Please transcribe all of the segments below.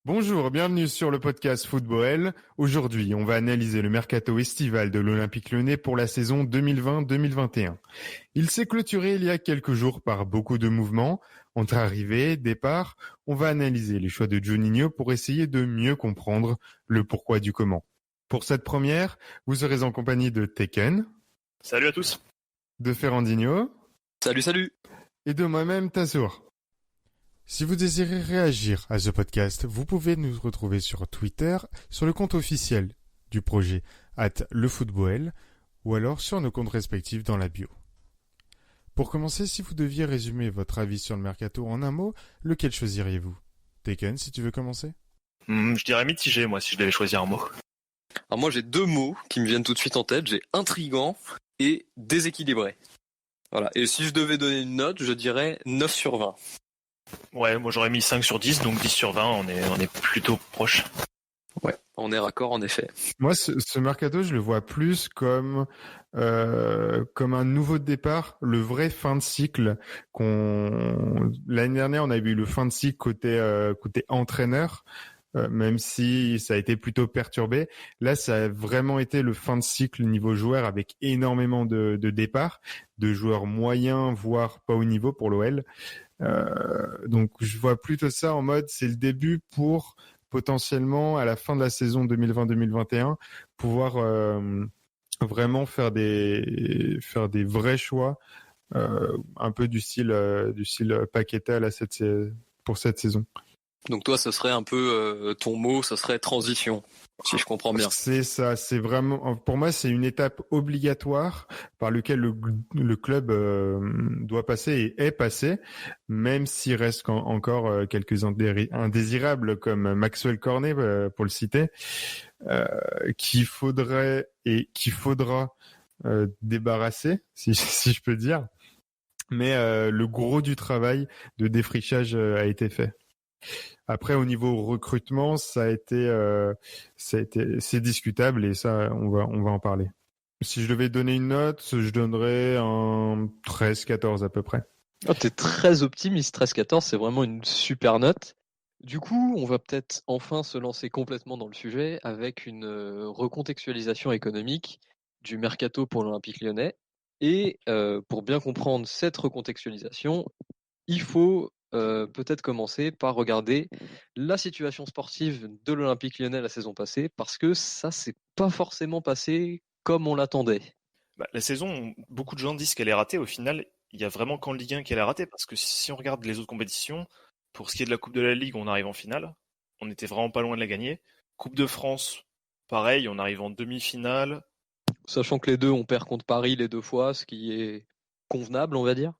Bonjour, bienvenue sur le podcast Football. Aujourd'hui, on va analyser le mercato estival de l'Olympique Lyonnais pour la saison 2020-2021. Il s'est clôturé il y a quelques jours par beaucoup de mouvements. Entre arrivées, départs, on va analyser les choix de Juninho pour essayer de mieux comprendre le pourquoi du comment. Pour cette première, vous serez en compagnie de Teken. Salut à tous. De Ferrandinho. Salut. Et de moi-même, Tassour. Si vous désirez réagir à ce podcast, vous pouvez nous retrouver sur Twitter, sur le compte officiel du projet @lefootball ou alors sur nos comptes respectifs dans la bio. Pour commencer, si vous deviez résumer votre avis sur le mercato en un mot, lequel choisiriez-vous? Taken, si tu veux commencer. Je dirais mitigé, moi, si je devais choisir un mot. Alors moi j'ai deux mots qui me viennent tout de suite en tête, j'ai intriguant et déséquilibré. Voilà, et si je devais donner une note, je dirais 9 sur 20. Ouais, moi j'aurais mis 5 sur 10, donc 10 sur 20, on est plutôt proche. Ouais, on est raccord en effet. Moi, ce mercato, je le vois plus comme un nouveau départ, le vrai fin de cycle. L'année dernière, on a eu le fin de cycle côté entraîneur, même si ça a été plutôt perturbé. Là, ça a vraiment été le fin de cycle niveau joueur avec énormément de départs, de joueurs moyens, voire pas au niveau pour l'OL. Donc je vois plutôt ça en mode c'est le début pour potentiellement à la fin de la saison 2020-2021 pouvoir vraiment faire des vrais choix un peu du style Paqueta là pour cette saison. Donc toi ce serait un peu ton mot, ce serait transition, si je comprends bien. C'est ça, c'est vraiment pour moi c'est une étape obligatoire par laquelle le club doit passer et est passé, même s'il reste encore quelques indésirables comme Maxwell Cornet pour le citer, qu'il faudra débarrasser si je peux dire, mais le gros du travail de défrichage a été fait. Après, au niveau recrutement, c'est discutable et ça, on va en parler. Si je devais donner une note, je donnerais un 13-14 à peu près. Oh, t'es très optimiste, 13-14, c'est vraiment une super note. Du coup, on va peut-être enfin se lancer complètement dans le sujet avec une recontextualisation économique du mercato pour l'Olympique Lyonnais. Et pour bien comprendre cette recontextualisation, il faut peut-être commencer par regarder la situation sportive de l'Olympique Lyonnais la saison passée, parce que ça s'est pas forcément passé comme on l'attendait. La saison, beaucoup de gens disent qu'elle est ratée, au final, il y a vraiment qu'en Ligue 1 qu'elle est ratée, parce que si on regarde les autres compétitions, pour ce qui est de la Coupe de la Ligue, on arrive en finale, on était vraiment pas loin de la gagner. Coupe de France, pareil, on arrive en demi-finale. Sachant que les deux, on perd contre Paris les deux fois, ce qui est convenable, on va dire.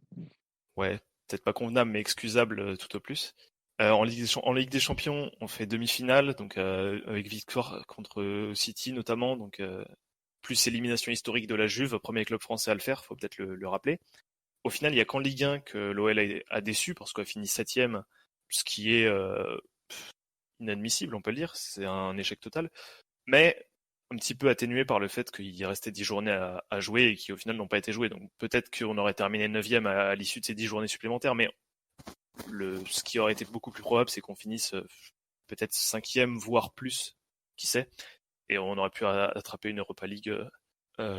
Ouais, peut-être pas convenable, mais excusable tout au plus. En Ligue des Champions, on fait demi-finale, donc avec victoire contre City notamment, donc plus élimination historique de la Juve, premier club français à le faire, faut peut-être le rappeler. Au final, il y a qu'en Ligue 1 que l'OL a déçu, parce qu'elle a fini 7ème, ce qui est inadmissible, on peut le dire, c'est un échec total. Mais un petit peu atténué par le fait qu'il restait 10 journées à jouer et qui au final n'ont pas été jouées. Donc peut-être qu'on aurait terminé 9ème à l'issue de ces 10 journées supplémentaires, mais ce qui aurait été beaucoup plus probable, c'est qu'on finisse peut-être 5ème, voire plus, qui sait. Et on aurait pu attraper une Europa League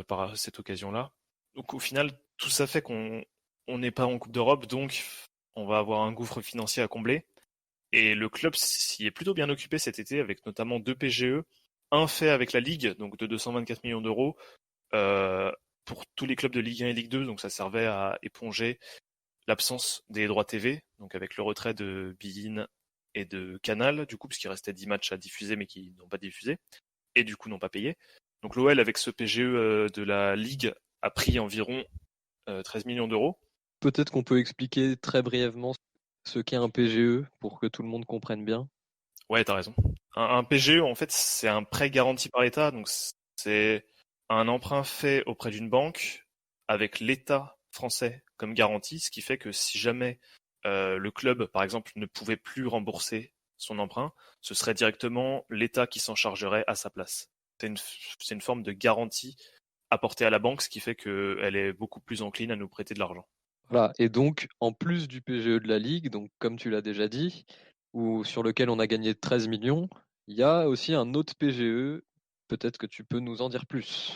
par cette occasion-là. Donc au final, tout ça fait qu'on n'est pas en Coupe d'Europe, donc on va avoir un gouffre financier à combler. Et le club s'y est plutôt bien occupé cet été, avec notamment 2 PGE, un fait avec la Ligue, donc de 224 millions d'euros, pour tous les clubs de Ligue 1 et Ligue 2, donc ça servait à éponger l'absence des droits TV, donc avec le retrait de beIN et de Canal, du coup, puisqu'il restait 10 matchs à diffuser, mais qui n'ont pas diffusé, et du coup n'ont pas payé. Donc l'OL, avec ce PGE de la Ligue, a pris environ 13 millions d'euros. Peut-être qu'on peut expliquer très brièvement ce qu'est un PGE pour que tout le monde comprenne bien. Ouais, t'as raison. Un PGE, en fait, c'est un prêt garanti par l'État, donc c'est un emprunt fait auprès d'une banque avec l'État français comme garantie, ce qui fait que si jamais le club, par exemple, ne pouvait plus rembourser son emprunt, ce serait directement l'État qui s'en chargerait à sa place. C'est une forme de garantie apportée à la banque, ce qui fait qu'elle est beaucoup plus encline à nous prêter de l'argent. Voilà. Et donc, en plus du PGE de la Ligue, donc comme tu l'as déjà dit, sur lequel on a gagné 13 millions, il y a aussi un autre PGE. Peut-être que tu peux nous en dire plus.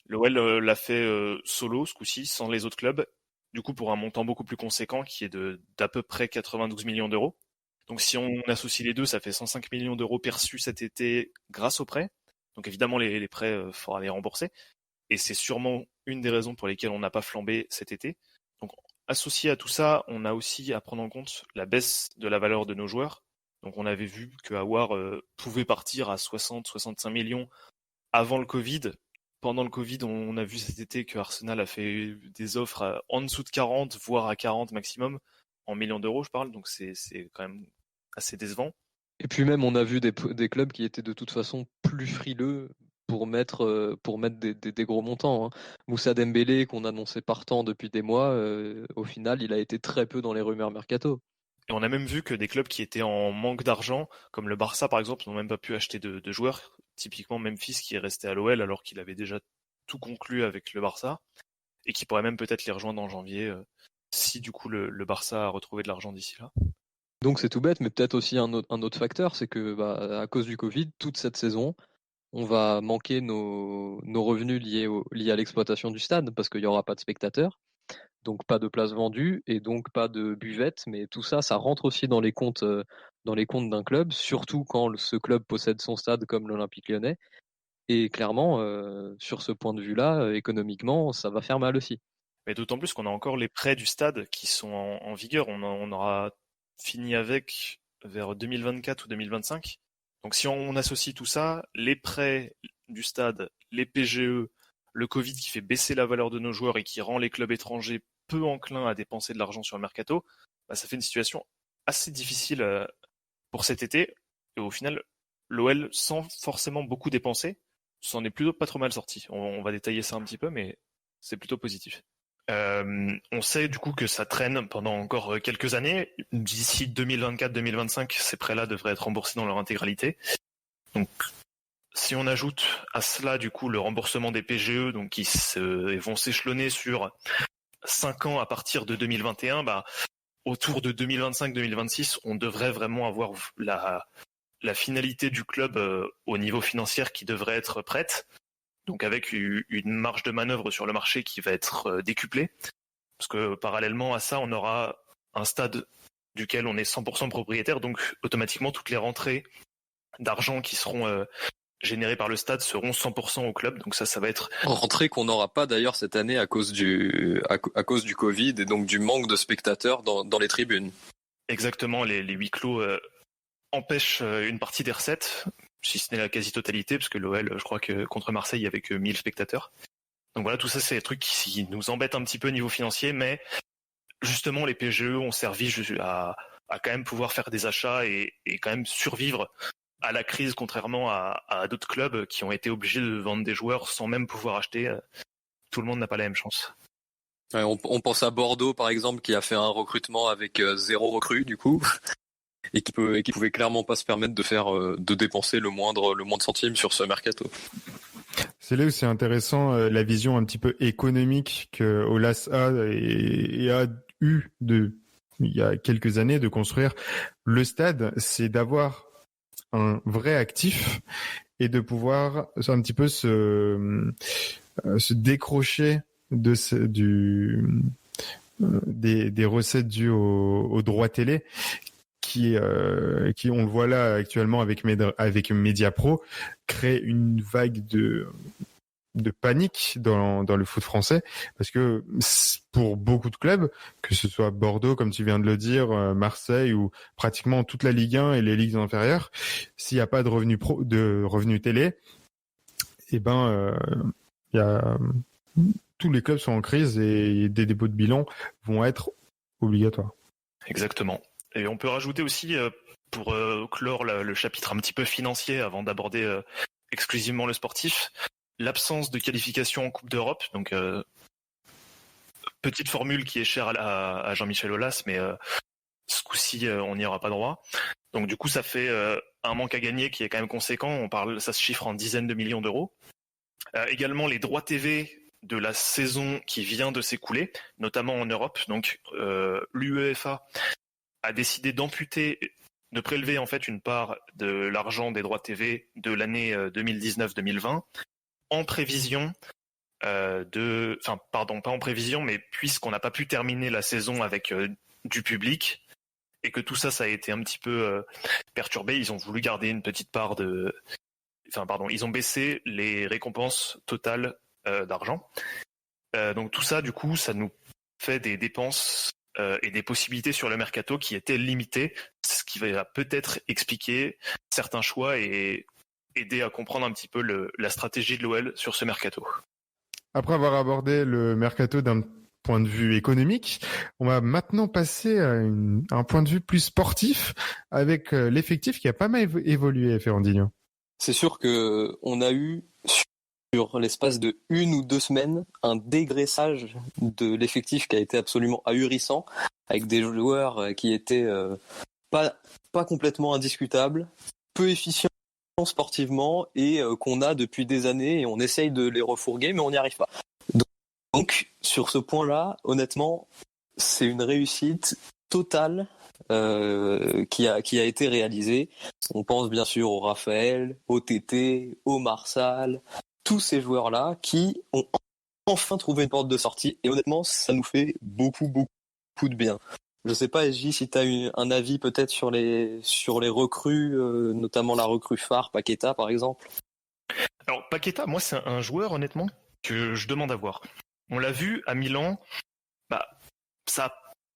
L'OL l'a fait solo ce coup-ci, sans les autres clubs, du coup pour un montant beaucoup plus conséquent qui est d'à peu près 92 millions d'euros. Donc si on associe les deux, ça fait 105 millions d'euros perçus cet été grâce aux prêts. Donc évidemment les prêts, faudra les rembourser. Et c'est sûrement une des raisons pour lesquelles on n'a pas flambé cet été. Donc associé à tout ça, on a aussi à prendre en compte la baisse de la valeur de nos joueurs. Donc on avait vu que Aouar pouvait partir à 60-65 millions avant le Covid. Pendant le Covid, on a vu cet été que Arsenal a fait des offres en dessous de 40, voire à 40 maximum, en millions d'euros je parle, donc c'est quand même assez décevant. Et puis même, on a vu des clubs qui étaient de toute façon plus frileux pour mettre des gros montants. Hein. Moussa Dembélé, qu'on annonçait partant depuis des mois, au final, il a été très peu dans les rumeurs mercato. Et on a même vu que des clubs qui étaient en manque d'argent, comme le Barça par exemple, n'ont même pas pu acheter de joueurs. Typiquement Memphis qui est resté à l'OL alors qu'il avait déjà tout conclu avec le Barça, et qui pourrait même peut-être les rejoindre en janvier, si du coup le Barça a retrouvé de l'argent d'ici là. Donc c'est tout bête, mais peut-être aussi un autre facteur, c'est que à cause du Covid, toute cette saison, on va manquer nos revenus liés à l'exploitation du stade, parce qu'il n'y aura pas de spectateurs, donc pas de places vendues, et donc pas de buvettes, mais tout ça, ça rentre aussi dans les comptes d'un club, surtout quand ce club possède son stade comme l'Olympique Lyonnais. Et clairement, sur ce point de vue-là, économiquement, ça va faire mal aussi. Mais d'autant plus qu'on a encore les prêts du stade qui sont en vigueur. On aura fini avec vers 2024 ou 2025. Donc si on associe tout ça, les prêts du stade, les PGE, le Covid qui fait baisser la valeur de nos joueurs et qui rend les clubs étrangers peu enclins à dépenser de l'argent sur le mercato, bah, ça fait une situation assez difficile pour cet été. Et au final, l'OL, sans forcément beaucoup dépenser, s'en est plutôt pas trop mal sorti. On va détailler ça un petit peu, mais c'est plutôt positif. On sait du coup que ça traîne pendant encore quelques années. D'ici 2024-2025, ces prêts-là devraient être remboursés dans leur intégralité. Donc, si on ajoute à cela du coup le remboursement des PGE, donc qui vont s'échelonner sur 5 ans à partir de 2021, bah, autour de 2025-2026, on devrait vraiment avoir la finalité du club au niveau financier qui devrait être prête. Donc avec une marge de manœuvre sur le marché qui va être décuplée. Parce que parallèlement à ça, on aura un stade duquel on est 100% propriétaire, donc automatiquement toutes les rentrées d'argent qui seront générées par le stade seront 100% au club. Donc ça va être... Rentrée qu'on n'aura pas d'ailleurs cette année à cause du Covid et donc du manque de spectateurs dans les tribunes. Exactement, les huis clos empêchent une partie des recettes, si ce n'est la quasi-totalité, parce que l'OL, je crois que contre Marseille, il n'y avait que 1000 spectateurs. Donc voilà, tout ça, c'est des trucs qui nous embêtent un petit peu au niveau financier, mais justement, les PGE ont servi à quand même pouvoir faire des achats et quand même survivre à la crise, contrairement à d'autres clubs qui ont été obligés de vendre des joueurs sans même pouvoir acheter. Tout le monde n'a pas la même chance. Ouais, on pense à Bordeaux, par exemple, qui a fait un recrutement avec 0 recrue, du coup. Et qui pouvait clairement pas se permettre de dépenser le moindre centime sur ce mercato. C'est là où c'est intéressant la vision un petit peu économique que Aulas a et a eu il y a quelques années de construire le stade, c'est d'avoir un vrai actif et de pouvoir un petit peu se décrocher des recettes dues aux droits télé qui on le voit là actuellement avec Mediapro, crée une vague de panique dans le foot français, parce que pour beaucoup de clubs, que ce soit Bordeaux, comme tu viens de le dire, Marseille ou pratiquement toute la Ligue 1 et les ligues inférieures, s'il n'y a pas de revenus télé, eh ben, tous les clubs sont en crise et des dépôts de bilan vont être obligatoires. Exactement. Et on peut rajouter aussi, pour clore le chapitre un petit peu financier avant d'aborder exclusivement le sportif, l'absence de qualification en Coupe d'Europe. Donc, petite formule qui est chère à Jean-Michel Aulas, mais ce coup-ci, on n'y aura pas droit. Donc, du coup, ça fait un manque à gagner qui est quand même conséquent. Ça se chiffre en dizaines de millions d'euros. Également, les droits TV de la saison qui vient de s'écouler, notamment en Europe. Donc, l'UEFA a décidé d'amputer de prélever en fait une part de l'argent des droits TV de l'année 2019-2020 en prévision pas en prévision, mais puisqu'on n'a pas pu terminer la saison avec du public et que tout ça a été un petit peu perturbé, ils ont voulu garder une petite part ils ont baissé les récompenses totales d'argent. Donc tout ça, du coup, ça nous fait des dépenses et des possibilités sur le mercato qui étaient limitées, ce qui va peut-être expliquer certains choix et aider à comprendre un petit peu la stratégie de l'OL sur ce mercato. Après avoir abordé le mercato d'un point de vue économique, on va maintenant passer à un point de vue plus sportif avec l'effectif qui a pas mal évolué, Ferrandinho. C'est sûr que on a eu sur l'espace de 1 ou 2 semaines un dégraissage de l'effectif qui a été absolument ahurissant, avec des joueurs qui étaient pas complètement indiscutables, peu efficients sportivement et qu'on a depuis des années et on essaye de les refourguer mais on n'y arrive pas. Donc sur ce point-là, honnêtement, c'est une réussite totale qui a été réalisée. On pense bien sûr au Raphaël, au Tété, au Marsal, tous ces joueurs-là qui ont enfin trouvé une porte de sortie et honnêtement, ça nous fait beaucoup de bien. Je sais pas, SJ, si tu as un avis peut-être sur les recrues, notamment la recrue phare, Paqueta par exemple. Alors Paqueta, moi c'est un joueur honnêtement que je demande à voir. On l'a vu à Milan, ça n'a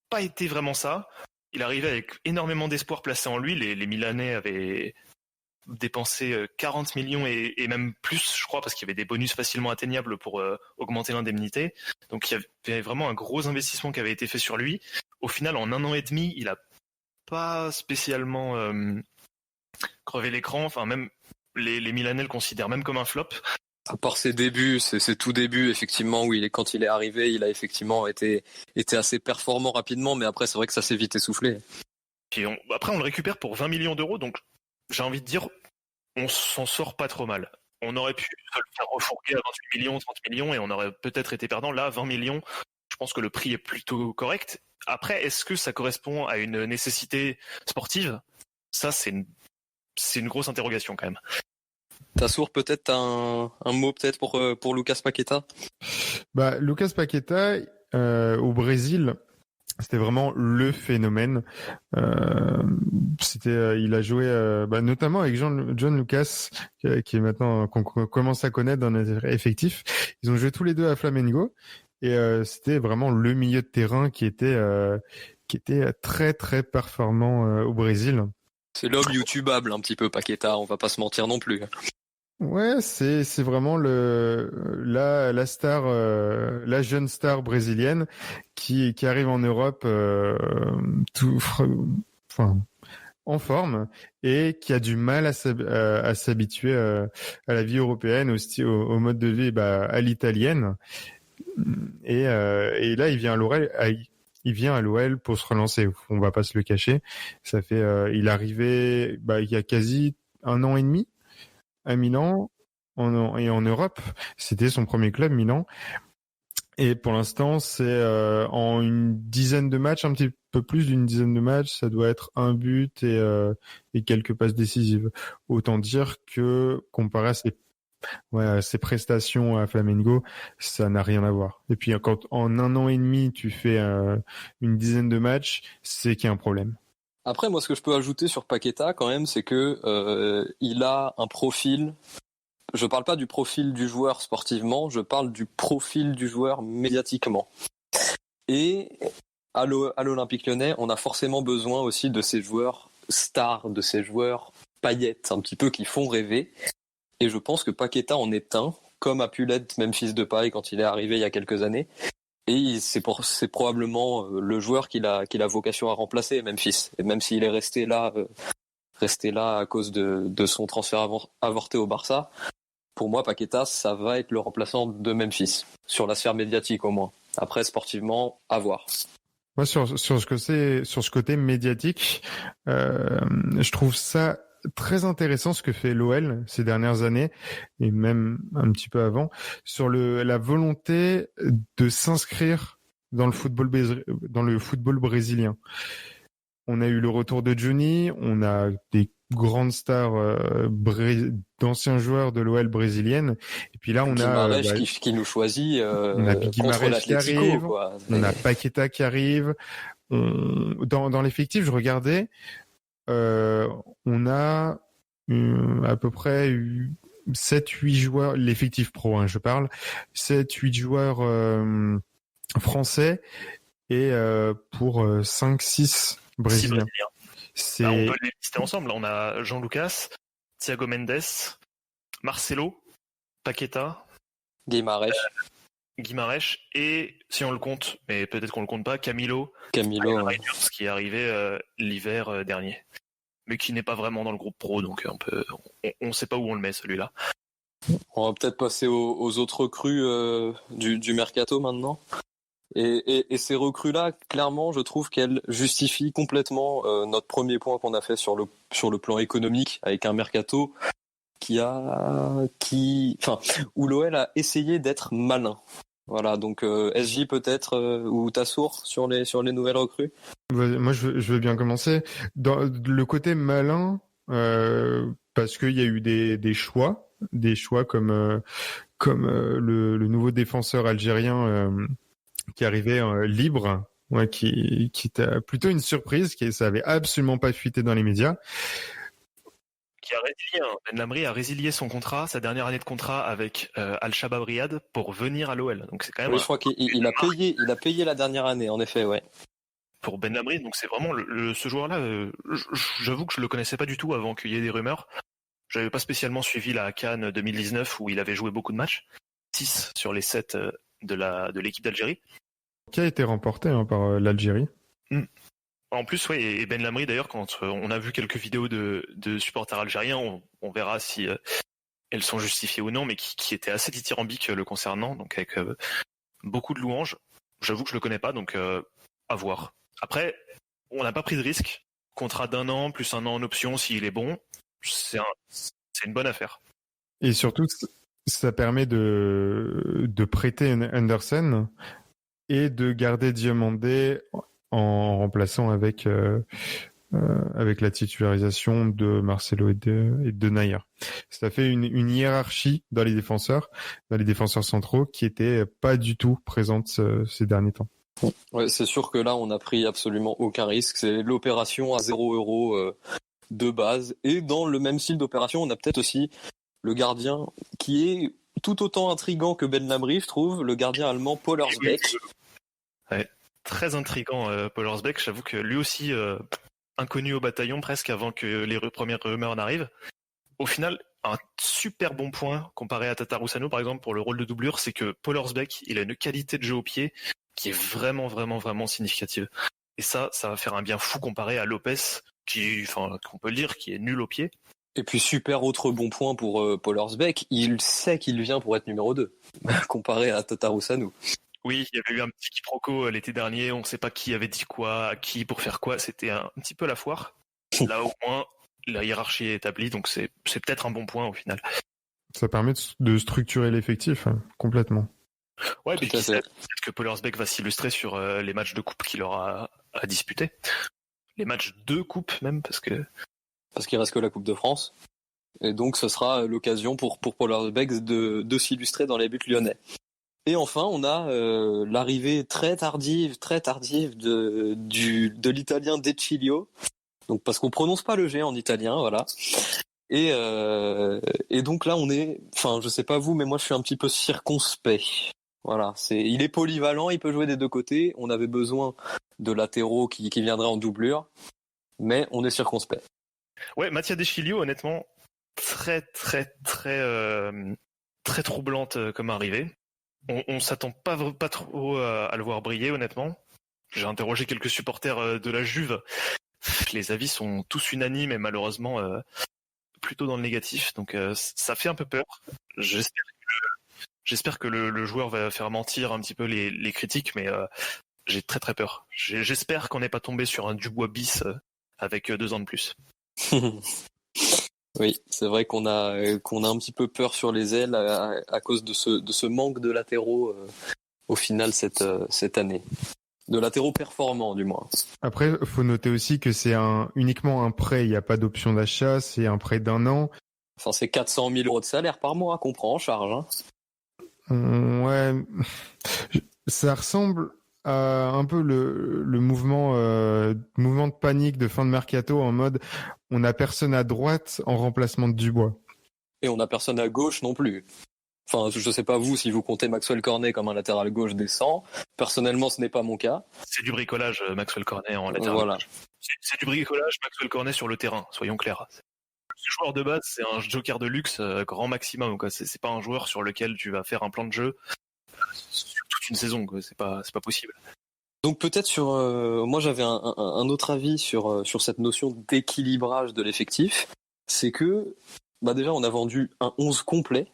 pas été vraiment ça. Il arrivait avec énormément d'espoir placé en lui. Les Milanais avaient dépensé 40 millions et même plus, je crois, parce qu'il y avait des bonus facilement atteignables pour augmenter l'indemnité. Donc il y avait vraiment un gros investissement qui avait été fait sur lui. Au final, en 1 an et demi, il a pas spécialement crevé l'écran. Enfin, même les Milanais le considèrent même comme un flop. À part ses débuts, c'est tout début, effectivement, où quand il est arrivé, il a effectivement été assez performant rapidement, mais après, c'est vrai que ça s'est vite essoufflé. Et après, on le récupère pour 20 millions d'euros, donc j'ai envie de dire, on s'en sort pas trop mal. On aurait pu se le faire refourguer à 28 millions, 30 millions, et on aurait peut-être été perdant. Là, 20 millions, je pense que le prix est plutôt correct. Après, est-ce que ça correspond à une nécessité sportive ? Ça, c'est une grosse interrogation quand même. Tassour, peut-être un mot peut-être pour Lucas Paqueta. Lucas Paqueta au Brésil, c'était vraiment le phénomène. Il a joué notamment avec John Lucas, qui est maintenant qu'on commence à connaître dans notre effectif. Ils ont joué tous les deux à Flamengo et c'était vraiment le milieu de terrain qui était très très performant au Brésil. C'est l'homme YouTubeable un petit peu, Paqueta, on va pas se mentir non plus. Ouais, c'est vraiment la star, la jeune star brésilienne qui arrive en Europe en forme et qui a du mal à s'habituer à la vie européenne, au mode de vie à l'italienne. Et là, il vient à l'OL pour se relancer. On va pas se le cacher. Ça fait, il est arrivé il y a quasi 1 an et demi. À Milan et en Europe. C'était son premier club, Milan. Et pour l'instant, c'est en une dizaine de matchs, un petit peu plus d'une dizaine de matchs, ça doit être 1 but et quelques passes décisives. Autant dire que comparé à ses prestations à Flamengo, ça n'a rien à voir. Et puis quand en 1 an et demi, tu fais une dizaine de matchs, c'est qu'il y a un problème. Après, moi, ce que je peux ajouter sur Paqueta, quand même, c'est que il a un profil. Je parle pas du profil du joueur sportivement, je parle du profil du joueur médiatiquement. Et à l'Olympique Lyonnais, on a forcément besoin aussi de ces joueurs stars, de ces joueurs paillettes, un petit peu qui font rêver. Et je pense que Paqueta en est un, comme a pu l'être Memphis Depay quand il est arrivé il y a quelques années. Et c'est probablement le joueur qu'il a vocation à remplacer, Memphis. Et même s'il est resté là à cause de son transfert avorté au Barça, pour moi, Paqueta, ça va être le remplaçant de Memphis, sur la sphère médiatique au moins. Après, sportivement, à voir. Moi, sur ce côté médiatique, je trouve ça très intéressant ce que fait l'OL ces dernières années et même un petit peu avant sur la volonté de s'inscrire dans le football brésilien. on a eu le retour de Johnny, on a des grandes stars d'anciens joueurs de l'OL brésilienne, et puis là on a qui nous choisit on a contre qui arrive, l'Atlético, quoi. on a Paqueta qui arrive. Dans l'effectif, je regardais, on a à peu près 7-8 joueurs, l'effectif pro, hein, je parle, 7-8 joueurs français et pour 5-6 Brésiliens. Bah, on peut les lister ensemble. On a Jean Lucas, Thiago Mendes, Marcelo, Paqueta, Guimarães et, si on le compte, mais peut-être qu'on le compte pas, Camilo ouais. qui est arrivé l'hiver dernier, mais qui n'est pas vraiment dans le groupe pro, donc on sait pas où on le met celui-là. On va peut-être passer aux autres recrues du mercato maintenant. Et ces recrues-là, clairement, je trouve qu'elles justifient complètement notre premier point qu'on a fait sur le plan économique, avec un mercato où l'OL a essayé d'être malin. Voilà, donc SJ peut-être ou Tassour sur les nouvelles recrues. Moi, je veux bien commencer. Dans le côté malin, parce qu'il y a eu des choix comme le nouveau défenseur algérien qui arrivait libre, ouais, qui était plutôt une surprise, ça avait absolument pas fuité dans les médias. Qui a résilié, Ben Lamri a résilié son contrat, sa dernière année de contrat avec Al-Shabab Riyad pour venir à l'OL. Donc c'est quand même. Oui, je crois qu'il a payé la dernière année, en effet, ouais. Pour Ben Lamri, donc c'est vraiment ce joueur-là. J'avoue que je le connaissais pas du tout avant qu'il y ait des rumeurs. J'avais pas spécialement suivi la CAN 2019 où il avait joué beaucoup de matchs, 6 sur les 7 de l'équipe d'Algérie. Qui a été remporté par l'Algérie. En plus, oui, et Ben Lamri d'ailleurs, quand on a vu quelques vidéos de supporters algériens, on verra si elles sont justifiées ou non, mais qui étaient assez dithyrambiques le concernant, donc avec beaucoup de louanges. J'avoue que je le connais pas, donc à voir. Après, on n'a pas pris de risque. Contrat d'1 an plus 1 an en option s'il est bon, c'est une bonne affaire. Et surtout, ça permet de prêter Andersen et de garder Diomandé en remplaçant avec la titularisation de Marcelo et de Naïr. Ça fait une hiérarchie dans les défenseurs centraux qui était pas du tout présente ces derniers temps. Ouais, c'est sûr que là, on n'a pris absolument aucun risque. C'est l'opération à 0 € de base. Et dans le même style d'opération, on a peut-être aussi le gardien qui est tout autant intriguant que Ben Lamri, je trouve, le gardien allemand Paul Herzbeck. Ouais, très intriguant, Paul Herzbeck. J'avoue que lui aussi, inconnu au bataillon presque avant que les premières rumeurs n'arrivent. Au final, un super bon point comparé à Tatarusanu, par exemple, pour le rôle de doublure, c'est que Paul Herzbeck, il a une qualité de jeu au pied qui est vraiment, vraiment, vraiment significative. Et ça va faire un bien fou comparé à Lopez, qu'on peut le dire, qui est nul au pied. Et puis super autre bon point pour Paul Herzbeck, il sait qu'il vient pour être numéro 2, comparé à Tatarusanu. Oui, il y avait eu un petit quiproquo l'été dernier, on ne sait pas qui avait dit quoi, à qui, pour faire quoi, c'était un petit peu la foire. Là au moins, la hiérarchie est établie, donc c'est peut-être un bon point au final. Ça permet de structurer l'effectif, complètement. Ouais, puis peut-être que Paul Herzbeck va s'illustrer sur les matchs de coupe qu'il aura à disputer. Les matchs de coupe même, parce qu'il reste que la Coupe de France. Et donc ce sera l'occasion pour Paul Herzbeck de s'illustrer dans les buts lyonnais. Et enfin, on a l'arrivée très tardive de l'italien De Chilio. Donc parce qu'on prononce pas le G en italien, voilà. Et donc là, on est, je sais pas vous, mais moi je suis un petit peu circonspect. Voilà, il est polyvalent, il peut jouer des deux côtés. On avait besoin de latéraux qui viendraient en doublure, mais on est circonspect. Ouais, Mattia De Chilio, honnêtement, très très très très troublante comme arrivée. On s'attend pas trop à le voir briller, honnêtement. J'ai interrogé quelques supporters de la Juve. Les avis sont tous unanimes et malheureusement plutôt dans le négatif. Donc ça fait un peu peur. J'espère que le joueur va faire mentir un petit peu les critiques, mais j'ai très très peur. J'espère qu'on n'est pas tombé sur un Dubois bis avec 2 ans de plus. Oui, c'est vrai qu'on a un petit peu peur sur les ailes à cause de ce manque de latéraux au final cette année. de latéraux performants du moins. Après, faut noter aussi que c'est uniquement un prêt, il n'y a pas d'option d'achat, c'est un prêt d'1 an. Enfin, c'est 400 000 euros de salaire par mois qu'on prend en charge. Hein. Ouais, ça ressemble à un peu le mouvement de panique de fin de mercato en mode on a personne à droite en remplacement de Dubois. Et on n'a personne à gauche non plus. Enfin, je sais pas vous si vous comptez Maxwell Cornet comme un latéral gauche décent. Personnellement, ce n'est pas mon cas. C'est du bricolage, Maxwell Cornet en latéral. Voilà. C'est du bricolage, Maxwell Cornet sur le terrain, soyons clairs. Ce joueur de base, c'est un joker de luxe grand maximum, quoi. C'est pas un joueur sur lequel tu vas faire un plan de jeu sur toute une saison, quoi. C'est pas possible. Donc peut-être moi j'avais un autre avis sur cette notion d'équilibrage de l'effectif. C'est que déjà on a vendu un 11 complet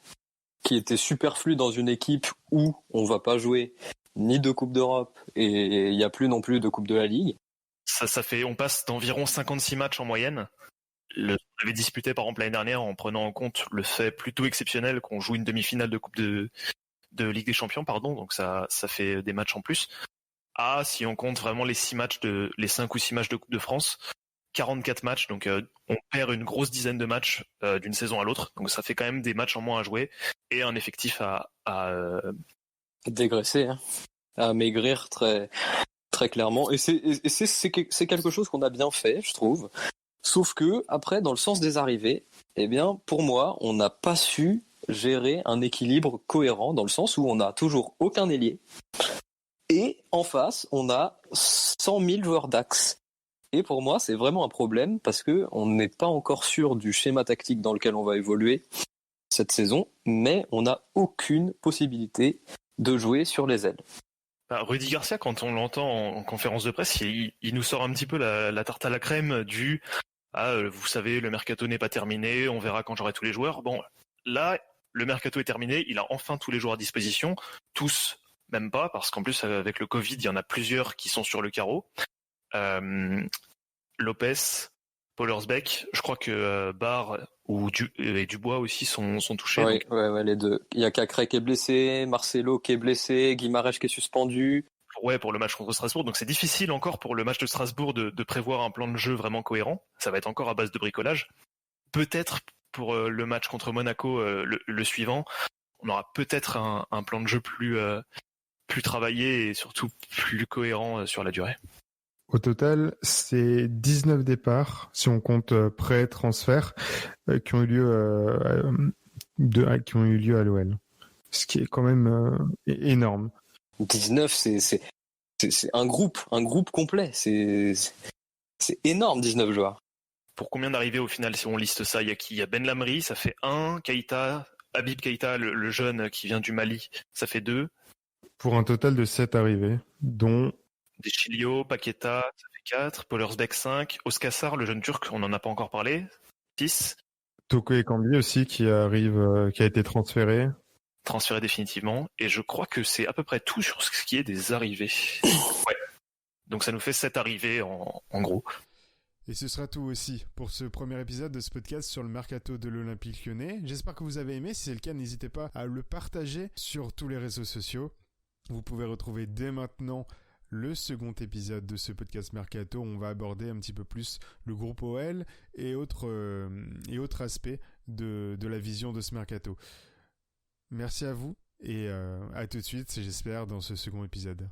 qui était superflu dans une équipe où on va pas jouer ni de Coupe d'Europe et il n'y a plus non plus de Coupe de la Ligue. On passe d'environ 56 matchs en moyenne. On avait disputé par exemple l'année dernière en prenant en compte le fait plutôt exceptionnel qu'on joue une demi-finale de Coupe de Ligue des Champions, donc ça fait des matchs en plus. Si on compte vraiment les 5 ou 6 matchs de Coupe de France, 44 matchs, donc on perd une grosse dizaine de matchs d'une saison à l'autre, donc ça fait quand même des matchs en moins à jouer et un effectif à dégraisser, hein, à maigrir très très clairement. Et c'est quelque chose qu'on a bien fait, je trouve. Sauf que après, dans le sens des arrivées, pour moi, on n'a pas su gérer un équilibre cohérent dans le sens où on n'a toujours aucun ailier. Et en face, on a 100 000 joueurs d'axe. Et pour moi, c'est vraiment un problème parce que on n'est pas encore sûr du schéma tactique dans lequel on va évoluer cette saison, mais on n'a aucune possibilité de jouer sur les ailes. Rudy Garcia, quand on l'entend en conférence de presse, il nous sort un petit peu la tarte à la crème du vous savez, le mercato n'est pas terminé, on verra quand j'aurai tous les joueurs. Bon, là, le mercato est terminé, il a enfin tous les joueurs à disposition, tous, même pas, parce qu'en plus, avec le Covid, il y en a plusieurs qui sont sur le carreau. Lopez, Pollersbeck, je crois que Barre et Dubois aussi sont touchés. Oui, ouais, les deux. Il y a Cacré qui est blessé, Marcelo qui est blessé, Guimarães qui est suspendu. Pour le match contre Strasbourg. Donc c'est difficile encore pour le match de Strasbourg de prévoir un plan de jeu vraiment cohérent. Ça va être encore à base de bricolage. Peut-être pour le match contre Monaco, le suivant, on aura peut-être un plan de jeu plus travaillé et surtout plus cohérent sur la durée. Au total, c'est 19 départs, si on compte prêts, transferts, qui ont eu lieu à l'OL. Ce qui est quand même énorme. 19, c'est un groupe complet. C'est énorme, 19 joueurs. Pour combien d'arrivées au final, si on liste ça? Il y a qui? Il y a Ben Lamri, ça fait 1, Keita, Habib Keita, le jeune qui vient du Mali, ça fait 2. Pour un total de 7 arrivées, dont Deschilio, Paqueta, ça fait 4, Pollersbeck 5, Oskarsar, le jeune turc, on n'en a pas encore parlé, 6. Toko Ekambi aussi qui a été transféré Définitivement, et je crois que c'est à peu près tout sur ce qui est des arrivées. Ouais. Donc ça nous fait 7 arrivées en gros. Et ce sera tout aussi pour ce premier épisode de ce podcast sur le mercato de l'Olympique Lyonnais. J'espère que vous avez aimé. Si c'est le cas, n'hésitez pas à le partager sur tous les réseaux sociaux. Vous pouvez retrouver dès maintenant le second épisode de ce podcast mercato. On va aborder un petit peu plus le groupe OL et autres aspects de la vision de ce mercato. Merci à vous et à tout de suite, j'espère, dans ce second épisode.